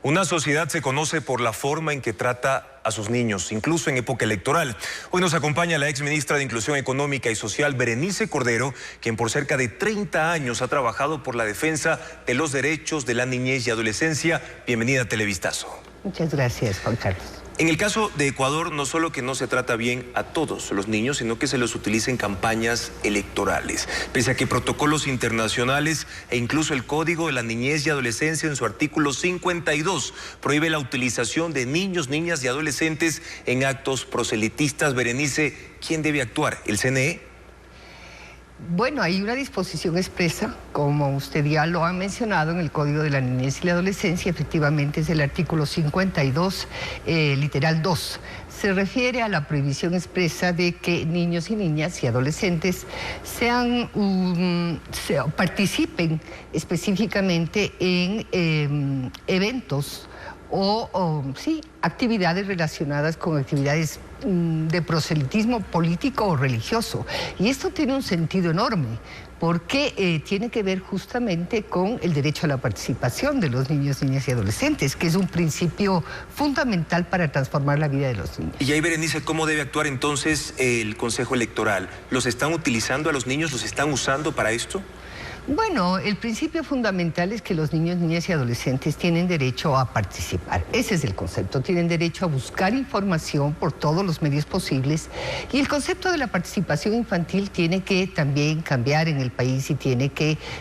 Una sociedad se conoce por la forma en que trata a sus niños, incluso en época electoral. Hoy nos acompaña la exministra de Inclusión Económica y Social, Berenice Cordero, quien por cerca de 30 años ha trabajado por la defensa de los derechos de la niñez y adolescencia. Bienvenida a Televistazo. Muchas gracias, Juan Carlos. En el caso de Ecuador, no solo que no se trata bien a todos los niños, sino que se los utiliza en campañas electorales. Pese a que protocolos internacionales e incluso el Código de la Niñez y Adolescencia en su artículo 52 prohíbe la utilización de niños, niñas y adolescentes en actos proselitistas. Berenice, ¿quién debe actuar? ¿El CNE? Bueno, hay una disposición expresa, como usted ya lo ha mencionado, en el Código de la Niñez y la Adolescencia. Efectivamente es el artículo 52, literal 2. Se refiere a la prohibición expresa de que niños y niñas y adolescentes participen específicamente en eventos o actividades relacionadas con actividades de proselitismo político o religioso. Y esto tiene un sentido enorme, porque tiene que ver justamente con el derecho a la participación de los niños, niñas y adolescentes, que es un principio fundamental para transformar la vida de los niños. Y ahí, Berenice, ¿cómo debe actuar entonces el Consejo Electoral? ¿Los están utilizando a los niños? ¿Los están usando para esto? Bueno, el principio fundamental es que los niños, niñas y adolescentes tienen derecho a participar. Ese es el concepto. Tienen derecho a buscar información por todos los medios posibles. Y el concepto de la participación infantil tiene que también cambiar en el país y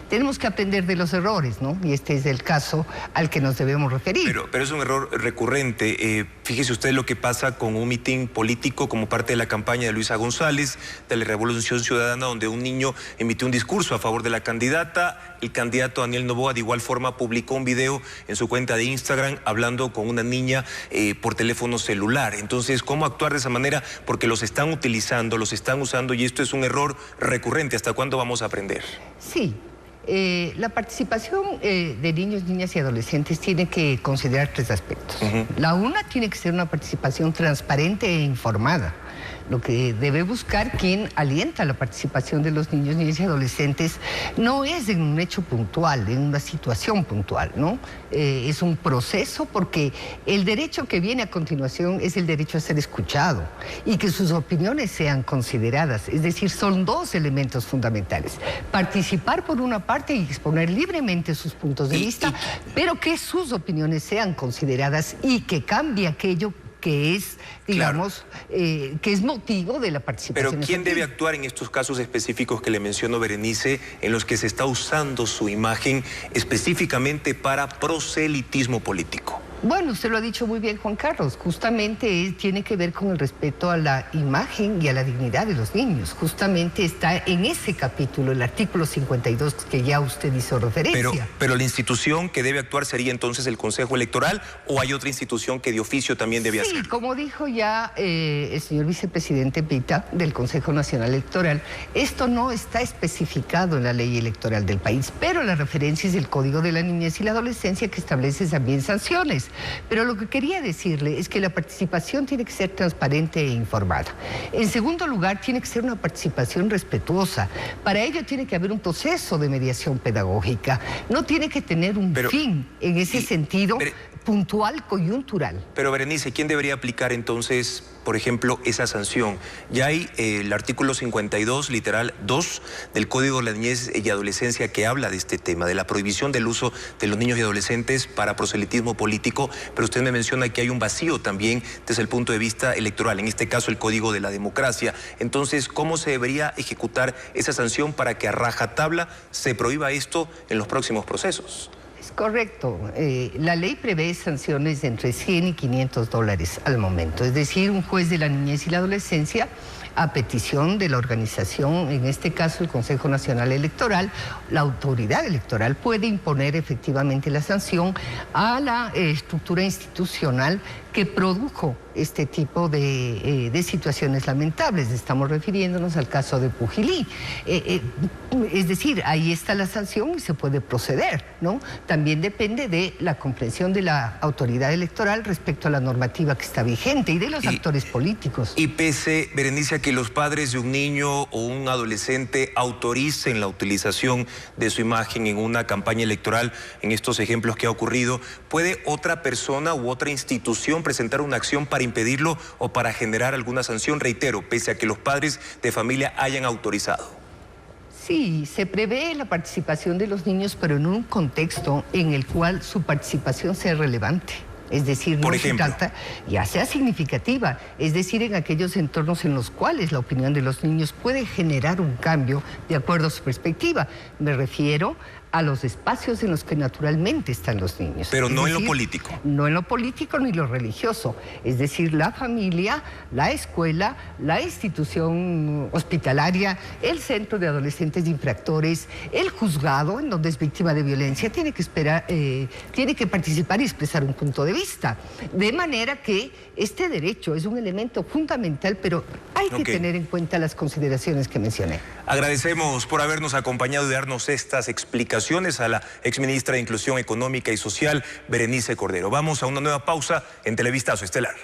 tenemos que aprender de los errores, ¿no? Y este es el caso al que nos debemos referir. Pero es un error recurrente. Fíjese usted lo que pasa con un mitin político como parte de la campaña de Luisa González, de la Revolución Ciudadana, donde un niño emitió un discurso a favor de la candidata. El candidato Daniel Noboa de igual forma publicó un video en su cuenta de Instagram hablando con una niña por teléfono celular. Entonces, ¿cómo actuar de esa manera? Porque los están utilizando, los están usando, y esto es un error recurrente. ¿Hasta cuándo vamos a aprender? Sí. La participación de niños, niñas y adolescentes tiene que considerar tres aspectos. La una tiene que ser una participación transparente e informada. Lo que debe buscar quien alienta la participación de los niños, niñas y adolescentes no es en un hecho puntual, en una situación puntual, ¿no? Es un proceso, porque el derecho que viene a continuación es el derecho a ser escuchado y que sus opiniones sean consideradas. Es decir, son dos elementos fundamentales. Participar por una parte y exponer libremente sus puntos de vista, pero que sus opiniones sean consideradas y que cambie aquello que es, digamos, que es motivo de la participación. Pero ¿quién debe actuar en estos casos específicos que le menciono, Berenice, en los que se está usando su imagen específicamente para proselitismo político? Bueno, usted lo ha dicho muy bien, Juan Carlos. Justamente tiene que ver con el respeto a la imagen y a la dignidad de los niños. Justamente está en ese capítulo, el artículo 52, que ya usted hizo referencia. Pero la institución que debe actuar sería entonces el Consejo Electoral, ¿o hay otra institución que de oficio también debe hacer? Sí, como dijo ya el señor vicepresidente Pita del Consejo Nacional Electoral, esto no está especificado en la ley electoral del país, pero la referencia es el Código de la Niñez y la Adolescencia, que establece también sanciones. Pero lo que quería decirle es que la participación tiene que ser transparente e informada. En segundo lugar, tiene que ser una participación respetuosa. Para ello tiene que haber un proceso de mediación pedagógica. No tiene que tener un fin en ese sentido puntual, coyuntural. Pero, Berenice, ¿quién debería aplicar entonces, por ejemplo, esa sanción? Ya hay el artículo 52, literal 2, del Código de la Niñez y Adolescencia, que habla de este tema, de la prohibición del uso de los niños y adolescentes para proselitismo político, pero usted me menciona que hay un vacío también desde el punto de vista electoral, en este caso el Código de la Democracia. Entonces, ¿cómo se debería ejecutar esa sanción para que a rajatabla se prohíba esto en los próximos procesos? Es correcto. La ley prevé sanciones de entre $100 y $500 al momento. Es decir, un juez de la niñez y la adolescencia, a petición de la organización, en este caso el Consejo Nacional Electoral, la autoridad electoral puede imponer efectivamente la sanción a la estructura institucional que produjo este tipo de situaciones lamentables. Estamos refiriéndonos al caso de Pujilí. Es decir, ahí está la sanción y se puede proceder, ¿no? También depende de la comprensión de la autoridad electoral respecto a la normativa que está vigente y de los actores políticos. Y pese, Berenice, a que que los padres de un niño o un adolescente autoricen la utilización de su imagen en una campaña electoral, en estos ejemplos que ha ocurrido, ¿puede otra persona u otra institución presentar una acción para impedirlo o para generar alguna sanción? Reitero, pese a que los padres de familia hayan autorizado. Sí, se prevé la participación de los niños, pero en un contexto en el cual su participación sea relevante. Es decir, no se trata, ya sea significativa, es decir, en aquellos entornos en los cuales la opinión de los niños puede generar un cambio de acuerdo a su perspectiva. Me refiero a los espacios en los que naturalmente están los niños. Pero no en lo político. No en lo político ni lo religioso. Es decir, la familia, la escuela, la institución hospitalaria, el centro de adolescentes infractores, el juzgado, en donde es víctima de violencia, tiene que participar y expresar un punto de vista. De manera que este derecho es un elemento fundamental, pero hay que tener en cuenta las consideraciones que mencioné. Agradecemos por habernos acompañado y darnos estas explicaciones a la exministra de Inclusión Económica y Social, Berenice Cordero. Vamos a una nueva pausa en Televistazo Estelar.